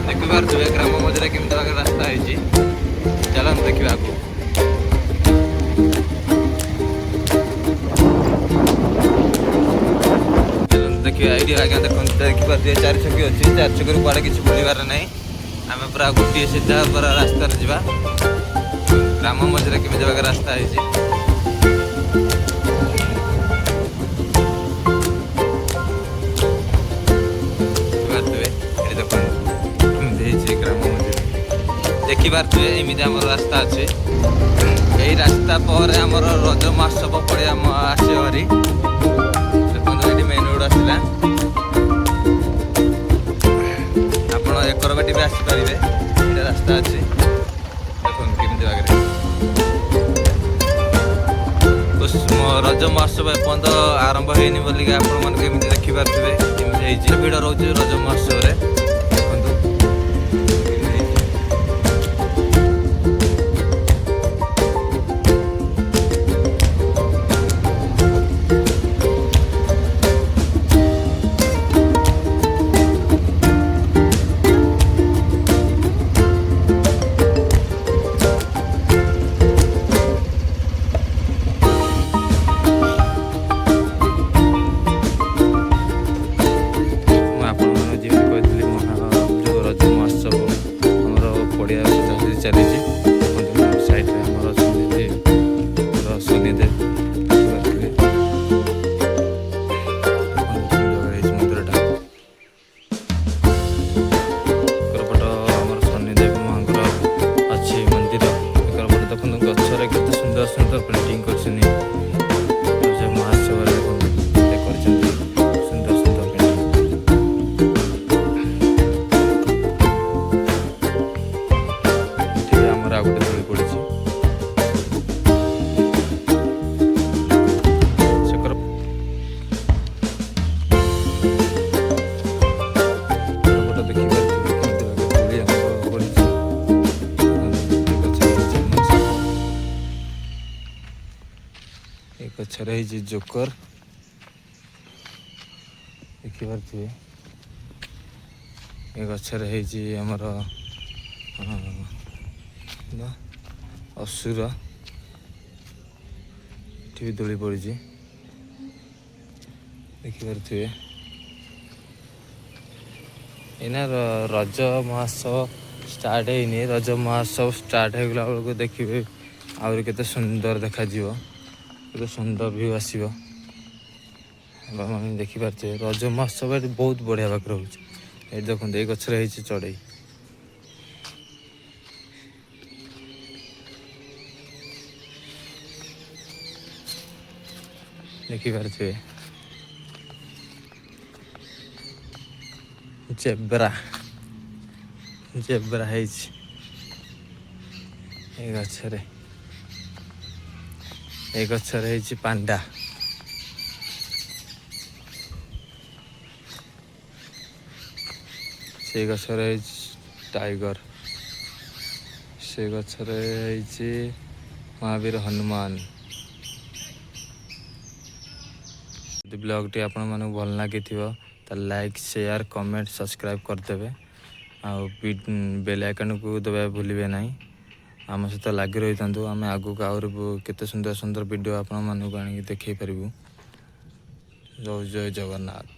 ଦେଖିପାରୁଥିବେ ଗ୍ରାମ ମଝିରେ କେମିତି ଭାବରେ ରାସ୍ତା ହେଇଛି। ଚାଲନ୍ତୁ ଦେଖିବା ଆଗକୁ। ଦେଖିବା ଏଇଠି ଆଜ୍ଞା ଦେଖନ୍ତୁ, ଦେଖିପାରୁଥିବେ 4 ଛକି ଅଛି। 4 ଛକିରୁ କୁଆଡ଼େ କିଛି ବୁଲିବାର ନାହିଁ। ଆମେ ପୁରା ଗୋଟିଏ ସିଧା ପୁରା ରାସ୍ତାରେ ଯିବା। ଗ୍ରାମ ମଝିରେ କେମିତି ଭାବରେ ରାସ୍ତା ହେଇଛି। ଦେଖିପାରୁଥିବେ ଏଠି ଦେଖନ୍ତୁ କେମିତି ହେଇଛି ଗ୍ରାମ ମଝିରେ। ଦେଖିପାରୁଥିବେ ଏମିତି ଆମର ରାସ୍ତା ଅଛି। ଏଇ ରାସ୍ତା ପରେ ଆମର ରଜ ମହୋତ୍ସବ ପଡ଼ିଆ ଆସିବ ଭାରି। ଦେଖନ୍ତୁ ଏଇଠି ମେନ୍ ରୋଡ଼ ଆସିଲା। ଆପଣ ଏକରବାଟି ବି ଆସିପାରିବେ, ଏଇଟା ରାସ୍ତା ଅଛି। ଦେଖନ୍ତୁ କେମିତି ଭାବରେ ରଜ ମହୋତ୍ସବ ଏପର୍ଯ୍ୟନ୍ତ ଆରମ୍ଭ ହେଇନି ବୋଲିକି ଆପଣମାନେ କେମିତି ଦେଖିପାରୁଥିବେ କେମିତି ହେଇଛି। ଭିଡ଼ ରହୁଛି ରଜ ମହୋତ୍ସବରେ। ଦେଖନ୍ତୁ କେମିତି ହେଇଛି। ଚାଲିଛି ସାଇଡରେ ଆମର ଶନିଦେବ ଦେଖିପାରୁଥିବେ। ମନ୍ଦିରଟା ଏକରପଟ ଆମର ଶନିଦେବ ମାଙ୍କର ଅଛି ମନ୍ଦିର। ଏକରପଟ ଦେଖନ୍ତୁ ଗଛରେ କେତେ ସୁନ୍ଦର ସୁନ୍ଦର ପେଣ୍ଟିଂ କରିଛନ୍ତି। ମହୋତ୍ସବରେ କରିଛନ୍ତି ସୁନ୍ଦର ସୁନ୍ଦର ପେଣ୍ଟିଂ। ଆଉ ଗୋଟେ ଦୋଳି ପଡ଼ିଛି। ଏ ଗଛରେ ହେଇଛି ଜୋକର ଦେଖିପାରୁଥିବେ। ଏ ଗଛରେ ହେଇଛି ଆମର ଅସୁର। ଏଠି ବି ଦୋଳି ପଡ଼ିଛି ଦେଖିପାରୁଥିବେ। ଏଇନା ରଜ ମହୋତ୍ସବ ଷ୍ଟାର୍ଟ ହେଇନି। ରଜ ମହୋତ୍ସବ ଷ୍ଟାର୍ଟ ହେଇଗଲା ବେଳକୁ ଦେଖିବେ ଆହୁରି କେତେ ସୁନ୍ଦର ଦେଖାଯିବ, କେତେ ସୁନ୍ଦର ଭିଉ ଆସିବ। ଆପଣମାନେ ଦେଖିପାରୁଥିବେ ରଜ ମହୋତ୍ସବ ଏଠି ବହୁତ ବଢ଼ିଆ ପାଖରେ ହେଉଛି। ଏଇଠି ଦେଖନ୍ତୁ ଏଇ ଗଛରେ ହେଇଛି ଚଢ଼େଇ। ଦେଖିପାରୁଥିବେ ଜେବ୍ରା ହେଇଛି ଏ ଗଛରେ। ଏ ଗଛରେ ହେଇଛି ପାଣ୍ଡା। ସେ ଗଛରେ ହେଇଛି ଟାଇଗର। ସେ ଗଛରେ ହେଇଛି ମହାବୀର ହନୁମାନ। ଯଦି ବ୍ଲଗ୍ଟି ଆପଣମାନଙ୍କୁ ଭଲ ଲାଗିଥିବ ତାହେଲେ ଲାଇକ୍, ସେୟାର, କମେଣ୍ଟ, ସବସ୍କ୍ରାଇବ୍ କରିଦେବେ। ଆଉ ବେଲ୍ ଆଇକନ୍କୁ ଦେବା ଭୁଲିବେ ନାହିଁ। ଆମ ସହିତ ଲାଗି ରହିଥାନ୍ତୁ। ଆମେ ଆଗକୁ ଆହୁରି କେତେ ସୁନ୍ଦର ସୁନ୍ଦର ଭିଡ଼ିଓ ଆପଣମାନଙ୍କୁ ଆଣିକି ଦେଖାଇ ପାରିବୁ। ଜୟ ଜଗନ୍ନାଥ।